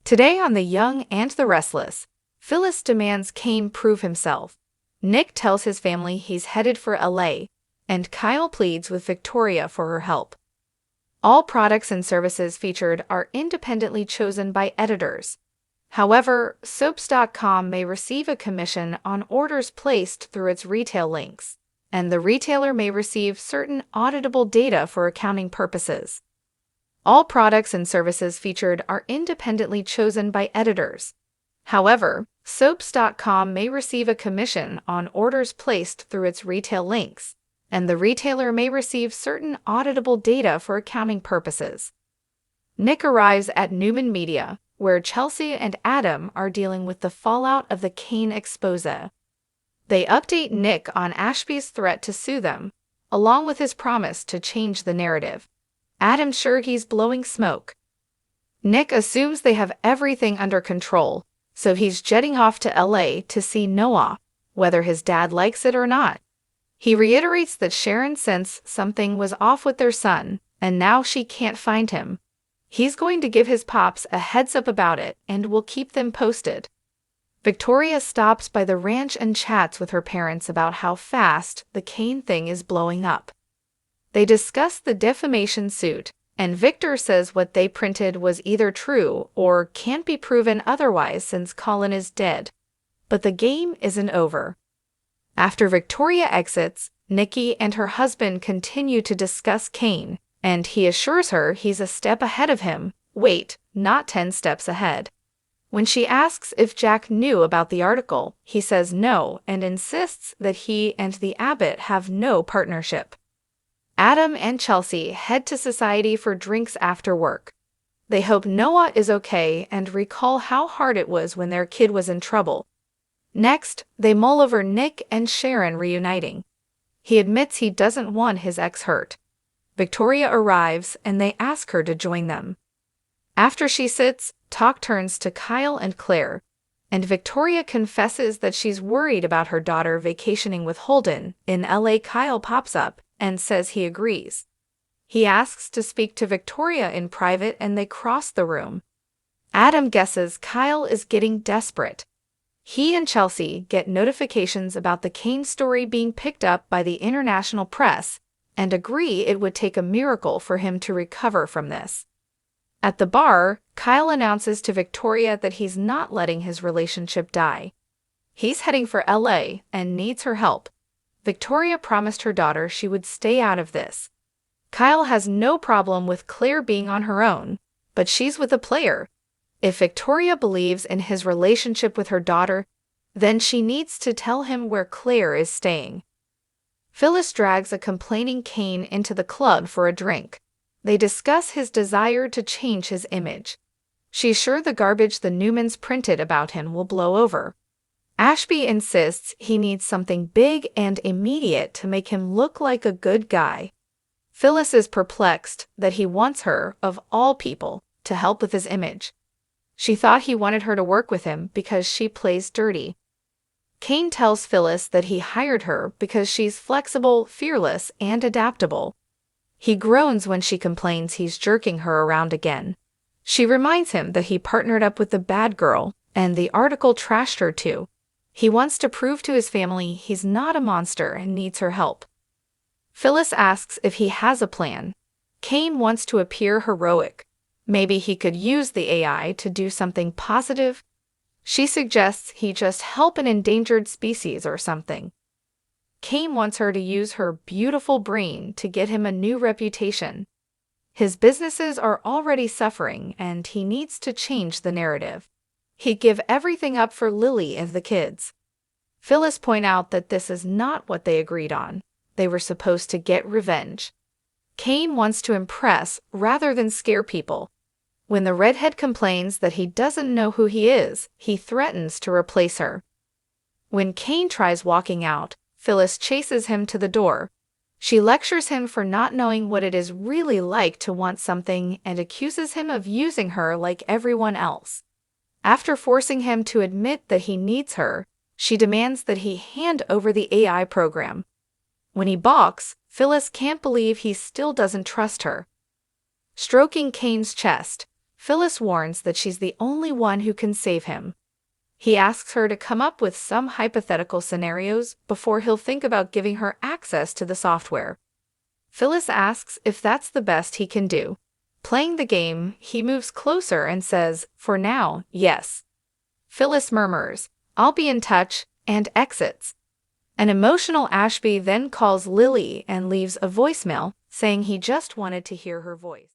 Today on The Young and the Restless, Phyllis demands Cain prove himself. Nick tells his family he's headed for LA, and Kyle pleads with Victoria for her help. All products and services featured are independently chosen by editors. However, soaps.com may receive a commission on orders placed through its retail links, and the retailer may receive certain auditable data for accounting purposes. All products and services featured are independently chosen by editors. However, soaps.com may receive a commission on orders placed through its retail links, and the retailer may receive certain auditable data for accounting purposes. Nick arrives at Newman Media, where Chelsea and Adam are dealing with the fallout of the Cain expose. They update Nick on Ashby's threat to sue them, along with his promise to change the narrative. Adam's sure he's blowing smoke. Nick assumes they have everything under control, so he's jetting off to LA to see Noah, whether his dad likes it or not. He reiterates that Sharon sensed something was off with their son, and now she can't find him. He's going to give his pops a heads up about it and will keep them posted. Victoria stops by the ranch and chats with her parents about how fast the Cain thing is blowing up. They discuss the defamation suit, and Victor says what they printed was either true or can't be proven otherwise since Colin is dead. But the game isn't over. After Victoria exits, Nikki and her husband continue to discuss Cain, and he assures her he's a step ahead of him. Wait, not 10 steps ahead. When she asks if Jack knew about the article, he says no and insists that he and the abbot have no partnership. Adam and Chelsea head to Society for drinks after work. They hope Noah is okay and recall how hard it was when their kid was in trouble. Next, they mull over Nick and Sharon reuniting. He admits he doesn't want his ex hurt. Victoria arrives and they ask her to join them. After she sits, talk turns to Kyle and Claire, and Victoria confesses that she's worried about her daughter vacationing with Holden in LA. Kyle pops up and says he agrees. He asks to speak to Victoria in private and they cross the room. Adam guesses Kyle is getting desperate. He and Chelsea get notifications about the Cain story being picked up by the international press and agree it would take a miracle for him to recover from this. At the bar, Kyle announces to Victoria that he's not letting his relationship die. He's heading for LA and needs her help. Victoria promised her daughter she would stay out of this. Kyle has no problem with Claire being on her own, but she's with a player. If Victoria believes in his relationship with her daughter, then she needs to tell him where Claire is staying. Phyllis drags a complaining Cain into the club for a drink. They discuss his desire to change his image. She's sure the garbage the Newmans printed about him will blow over. Ashby insists he needs something big and immediate to make him look like a good guy. Phyllis is perplexed that he wants her, of all people, to help with his image. She thought he wanted her to work with him because she plays dirty. Cain tells Phyllis that he hired her because she's flexible, fearless, and adaptable. He groans when she complains he's jerking her around again. She reminds him that he partnered up with the bad girl, and the article trashed her too. He wants to prove to his family he's not a monster and needs her help. Phyllis asks if he has a plan. Cain wants to appear heroic. Maybe he could use the AI to do something positive. She suggests he just help an endangered species or something. Cain wants her to use her beautiful brain to get him a new reputation. His businesses are already suffering and he needs to change the narrative. He'd give everything up for Lily and the kids. Phyllis points out that this is not what they agreed on. They were supposed to get revenge. Cain wants to impress rather than scare people. When the redhead complains that he doesn't know who he is, he threatens to replace her. When Cain tries walking out, Phyllis chases him to the door. She lectures him for not knowing what it is really like to want something and accuses him of using her like everyone else. After forcing him to admit that he needs her, she demands that he hand over the AI program. When he balks, Phyllis can't believe he still doesn't trust her. Stroking Cain's chest, Phyllis warns that she's the only one who can save him. He asks her to come up with some hypothetical scenarios before he'll think about giving her access to the software. Phyllis asks if that's the best he can do. Playing the game, he moves closer and says, "For now, yes." Phyllis murmurs, "I'll be in touch," and exits. An emotional Ashby then calls Lily and leaves a voicemail saying he just wanted to hear her voice.